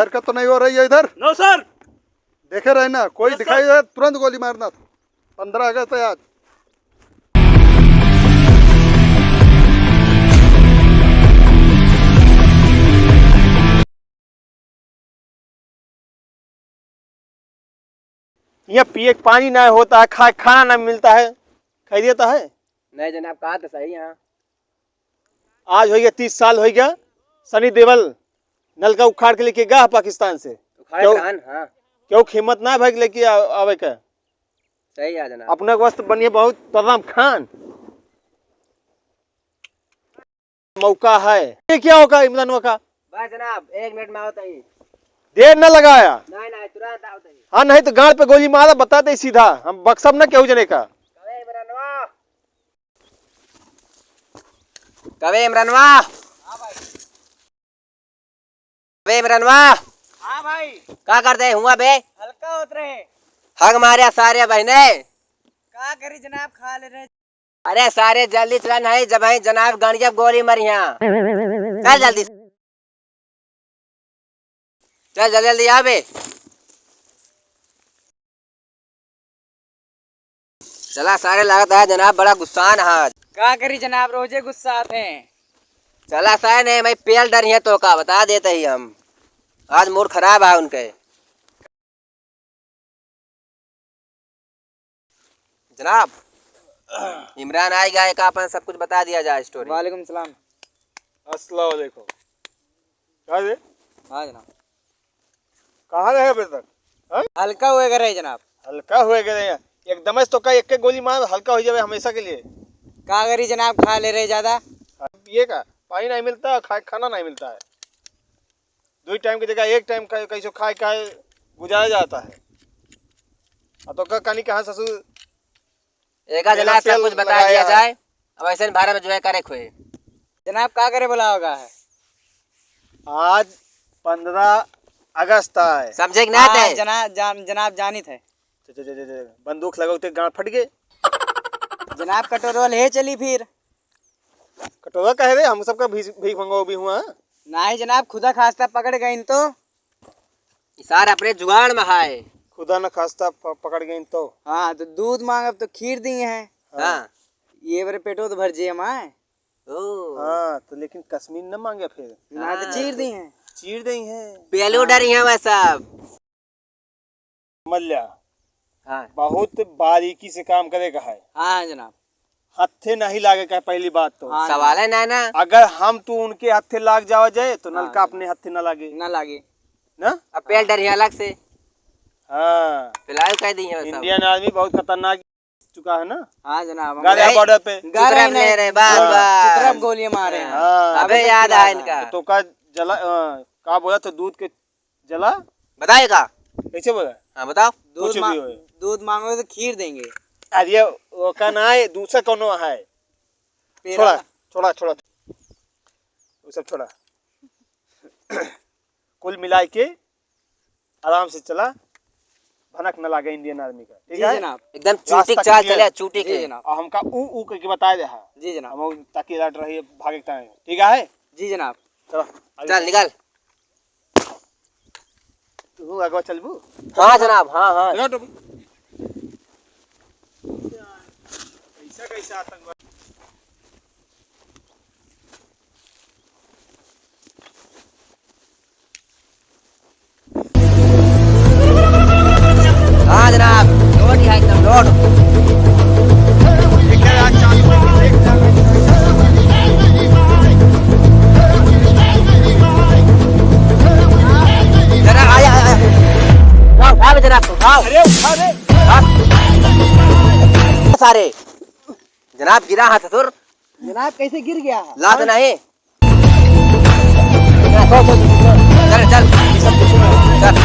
हरकत तो नहीं हो रही है इधर? No sir. देखे रहे ना, कोई दिखाई दे तुरंत गोली मारना था। 15 अगस्त है आज। यहाँ पिए पानी ना होता है, खाना ना मिलता है, खैरियत है? नहीं जनाब, कहा तो सही यहाँ। आज हो गया 30 साल हो गया, सनी देओल नलका उखाड़ के लेके गया पाकिस्तान से। क्यों? हाँ। क्यों हिम्मत ना भाग लेके आवे का? सही है जनाब। अपने वस्त बनिए बहुत तर्राम खान। मौका है, ये क्या होगा इमरान का? बस जनाब 1 मिनट में होता ही। देर न लगाया। नहीं नहीं, तुरंत होता ही। हाँ नहीं तो गांड पे गोली मारा, बताते सीधा, हम बक्सम न केहू जने का। कवे इमरानवा। कवे इमरानवा। हाँ भाई। क्या करते हैं हुआ बे? हल्का उतरे। हग मारे सारे बहने। क्या करी जनाब, खा ले रहे। अरे सारे जल्दी चलन है, जब है जनाब गाड़िया गोली मरी यहाँ। चल जल्दी चल, जल्दी जल्दी आ बे। चला सारे लागत है जनाब, बड़ा गुस्सा न आज। क्या करी जनाब, रोजे गुस्सा आते हैं। चला सारे नहीं, मैं पेल डर है तो का बता देते ही हम। आज मूड खराब है उनके। जनाब इमरान आएगा, एक अपन सब कुछ बता दिया जाए स्टोरी। वालेकुम सलाम। अस्सलाम वालेकुम। क्या दे? हाँ जनाब। कहाँ रहे अभी तक? हल्का हुए करे जनाब। हल्का हुए गए एकदम तो का एक गोली मार हल्का हो जाए हमेशा के लिए। क्या करी जनाब, खा ले रहे ज्यादा। ये का पानी नहीं मिलता, खाना नहीं मिलता है। 2 टाइम की जगह 1 टाइम कैसे खाए खाए गुजारा जाता है। तो कहानी कहाँ ससुर एक जनाब सब कुछ बता दिया जाए। अब ऐसे भारत में जो है करे खोए। जनाब क्या करे बुला होगा है। आज 15 अगस्त है, समझे कि नहीं थे? जनाब जानी थे। बंदूक लगाते गांड फट गए। जनाब कटोरल है चली फिर। कटोरा कह रहे हम सबका भीख मंगो भी हुआ। नहीं जनाब, खुदा खास्ता पकड़ गई तो। सारे अपने जुगाड़ में है। खुदा न खास्ता पकड़ गई तो। हाँ तो दूध मांग, अब तो खीर दी है। हाँ। ये बड़े पेटो तो भर जे माए। हाँ तो लेकिन कश्मीर न मांगे फिर। ना तो चीर दी है। चीर दी है। पेलू डरी है वैसा। मल्ला हाँ। बहुत बारीकी से काम करेगा है। हाँ जनाब। हत्थे नहीं लागे का पहली बात तो। हाँ, सवाल है ना ना। अगर हम तू उनके हत्थे लाग जावा जाए तो नलका अपने हत्थे न लागे ना लागे ना। अब पेल डरी है अलग से। हाँ फिलहाल कह दी है इंडियन आर्मी बहुत खतरनाक चुका है ना। हाँ जनाब। गालिया बॉर्डर पे ले रहे बार गोलियां मारे हैं। हाँ। अबे याद है इनका। तो का जला का बोला तो दूध के जला बताएगा कैसे बोला? हाँ बताओ। दूध मांगोगे तो खीर देंगे। अरे वो का ना है, दूसरा कौन है? छोड़ा छोड़ा छोड़ा वो सब छोड़ा। कुल मिला के आराम से चला, भनक न लागे इंडियन आर्मी का। ठीक है जनाब। एकदम चूटी चाल चले, चूटी के जनाब। और हमका ऊ करके बताए दे। जी जनाब। हम ताकि लड़ रही है भागे टाइम। ठीक है जी जनाब। चलो चल निकल। तू आगे चलबू? हाँ जनाब। हाँ हाँ। कैसा कैसा आतंकवाद। हाँ जनाब, लोड ही है एकदम लोड। जनाब आया आया। उठा बे जनाब, उठाओ। अरे उठा दे सारे। जनाब गिरा हाथ ससुर। जनाब कैसे गिर गया है? लात नहीं। चल चल चल।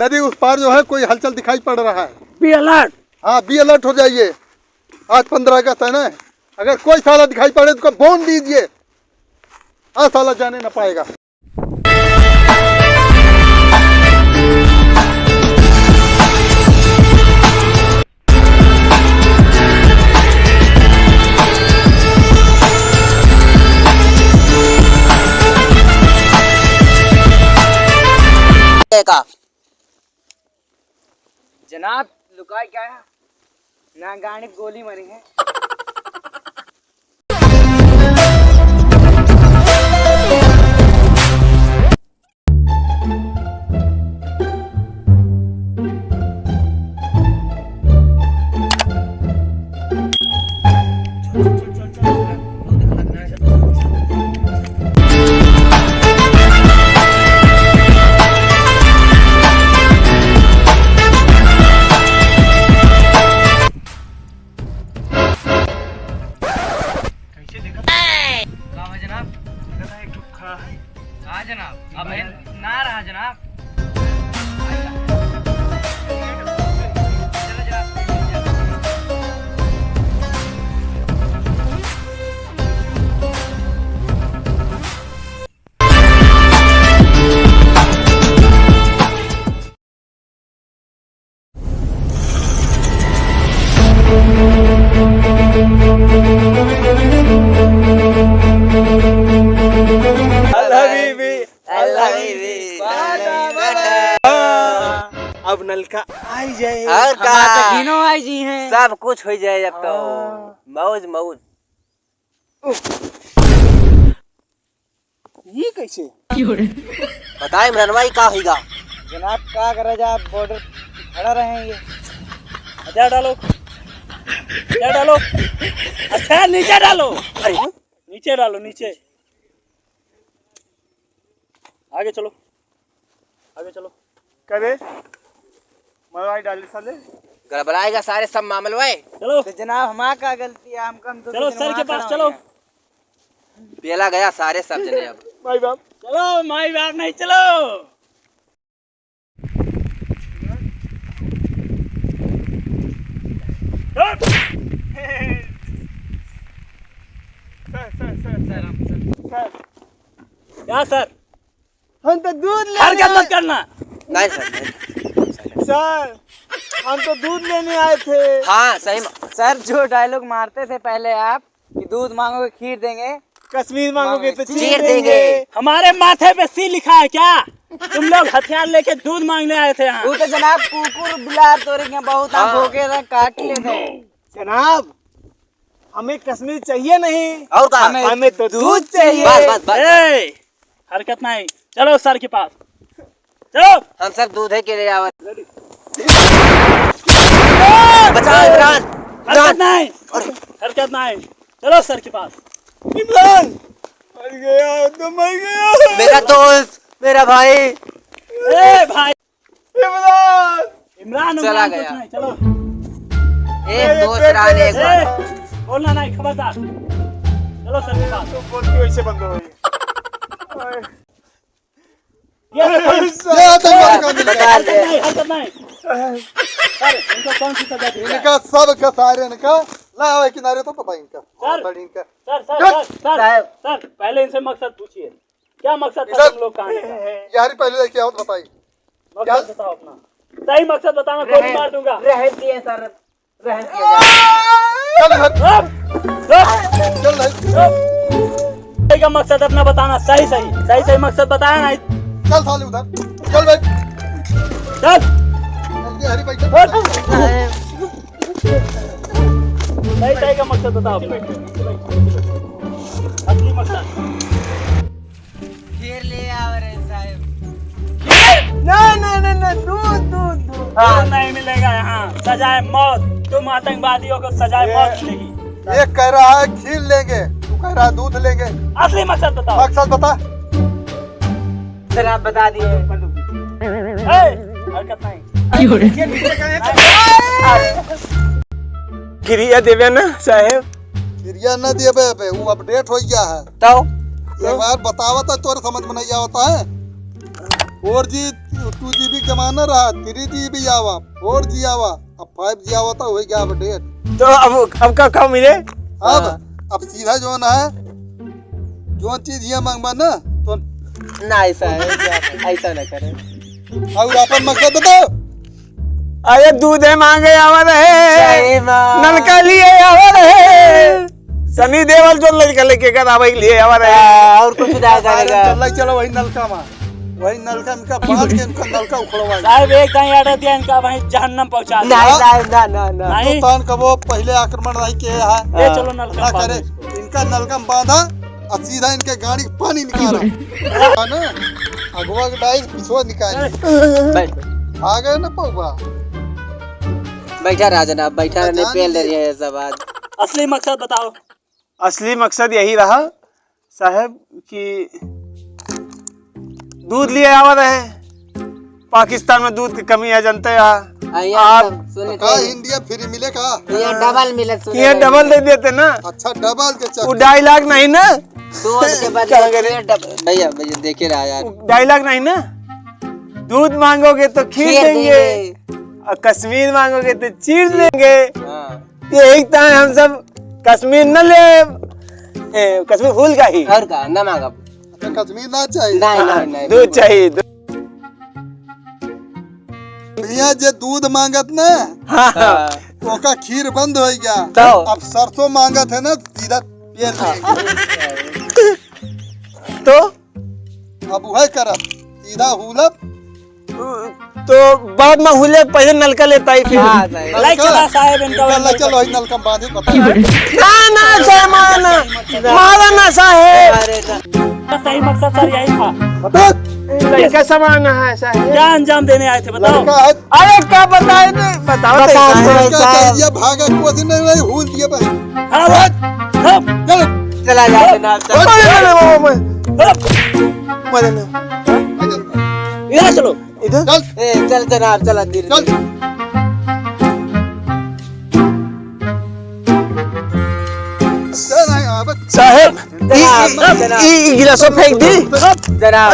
नदी उस पार जो है कोई हलचल दिखाई पड़ रहा है। Be alert. हाँ बी अलर्ट हो जाइए। आज 15 अगस्त है ना, अगर कोई साला दिखाई पड़े तो बोन दीजिए, आज साला जाने न पाएगा। का जनाब लुकाई क्या है ना, गाड़ी गोली मरी है। हाँ जनाब, अब ना रहा जनाब। चलो जनाब। अब नलका आई जाए और का तीनों आई जी हैं। सब कुछ हो जाए अब तो मौज मौज। ये कैसे? बताए इमरानवा का होगा जनाब क्या करे जा, बॉर्डर खड़ा रहेंगे। अच्छा डालो, क्या डालो? अच्छा नीचे डालो, नीचे डालो, नीचे। आगे चलो, आगे चलो। करे मरवाई डाली साले। गड़बड़ाएगा सारे सब मामले। चलो तो जनाब हमारा क्या गलती है, हम कम तो चलो सर के पास चलो। पेला गया सारे सब जने। अब भाई बाप चलो माई बाप नहीं, चलो। क्या सर? हम तो दूध हरकत मत करना। नहीं सर, सर हम तो दूध लेने आए थे। हाँ सही। सर जो डायलॉग मारते थे पहले आप कि दूध मांगोगे खीर देंगे, कश्मीर मांगोगे तो चीर चीर देंगे। देंगे। हमारे माथे पे सी लिखा है क्या? तुम लोग हथियार लेके दूध मांगने आए थे यहाँ? वो तो जनाब कुकुर बिलार तोड़ेंगे बहुत, हम भूखे थे काट लिए थे। जनाब हमें कश्मीर चाहिए नहीं, और का हमें तो दूध चाहिए। बस बस बस। ए, हरकत नहीं। चलो सर के पास चलो। हम सब दूध है के लिए आवा। बचाओ इमरान। हरकत नहीं, हरकत नहीं। चलो सर के पास। इमरान मर गया तो मर गया। मेरा दोस्त, मेरा भाई। ए भाई इमरान इमरान चला उमरान गया। कुछ नहीं। चलो एक दोस्त रान एक बार। ए, बोलना नहीं, खबरदार। चलो सर के पास। तो बोलती वैसे बंद हो गई। ये आतंकवादी का मिल गया। बता दे। हरकत नहीं। सर इनको कौन सी सजा दी जाए? इनका सब का सारे इनका लावे किनारे तो पता इनका सर। बड़ी इनका। सर सर सर सर पहले इनसे मकसद पूछिए, क्या मकसद था तुम लोग का आने का? यारी पहले लेके आओ तो बताइए। मकसद बताओ अपना, सही मकसद बताना, गोली मार दूंगा। रह दिए सर, रह चल घर, रुक, चल घर। सही का मकसद अपना बताना, सही सही सही सही मकसद बताया ना। चल साले उधर, चल भाई, चल जल्दी हरी भाई चल। सही सही का मकसद बताओ अपना, असली मकसद। खीर ले आओ रे साहब। नहीं दूध दूध दूध। हाँ, नहीं मिलेगा यहाँ, सजाए मौत। तुम आतंकवादियों को सजाए मौत मिलेगी। एक कह रहा है खीर लेंगे, तू कह रहा है दूध लेंगे। असली मकसद बताओ। मकसद बता। सर आप बता दिए। हरकत नहीं। क्रिया देवे ना साहेब। क्रिया न देवे बे, वो अपडेट हो गया है। तो एक बार बतावा तो तोरे समझ में नहीं आवता है। 4G 2GB जमाना रहा, 3G भी आवा, 4G आवा, अब 5G आवा तो हो गया अपडेट। तो अब कब मिले? अब सीधा जो ना है जो चीज ये मांगबा ना तो ना ऐसा है, ऐसा ना करे। और अपन मकसद बताओ। अरे दूध है मांगे आवर है, नलका लिए आवर है, सनी देवल जो लड़का लेके कर आवे लिए आवर है। और कुछ ना करेगा। चलो वही नलका में, वही नलका में का बांध के इनका नलका उखड़वा। साहब एक टाइम ऑर्डर दिया इनका वहीं जहन्नम पहुंचा दिया। नहीं साहब, ना ना ना। नहीं हिंदुस्तान का वो पहले आक्रमण रही के है ये चलो नलका ना में करे, बांधो इसको। इनका नलका में बांधा और सीधा इनके गाड़ी का पानी निकाला ना, अगवा के डाई पिछवा निकाली। बैठ आ गए ना पौवा। बैठा रहा जनाब, बैठा रहने पेल दे रही है सब आज। असली मकसद बताओ। असली मकसद यही रहा साहब कि दूध लिए आवर है, पाकिस्तान में दूध की कमी है जनता है। आप सुने का इंडिया फ्री मिले का? ये डबल मिले, सुने ये डबल दे देते ना, अच्छा डबल के वो चक्कर। 2.5 लाख नहीं ना, दूध के बदले भैया भैया देखे रहा यार, 2.5 लाख नहीं ना। दूध मांगोगे तो खीर देंगे, और कश्मीर मांगोगे तो चीर देंगे। ये एक टाइम हम सब कश्मीर न ले, कश्मीर फूल का ही और का ना मांगा। कश्मीर ना चाहिए, नहीं दूध चाहिए। भैया जे दूध मांगत ना हाँ, ओका खीर बंद हो गया। तो अब सरसों मांगत है ना सीधा पेल लेंगे। तो अब वह करत सीधा हुलप तो बाद में हुले पहले नलका लेता ही फिर। लाइक चला साहब इनका नलका चलो वही नलका में बांधे बता। ना ना साहब, मारा ना साहेब, सही मकसद सर यही था। बता लड़का समान है साहेब। क्या अंजाम देने आए थे बताओ। लड़का है अरे क्या बताए थे, बताओ तो साहब। क्या चाहिए भागा कोई नहीं हुल दिए भाई। हाँ, चल चला जा जनाब, चल। इधर चलो। इधर चल चल जनाब, चला धीरे चल साहेब, जनाब, गिलासों फेंक दी जनाब।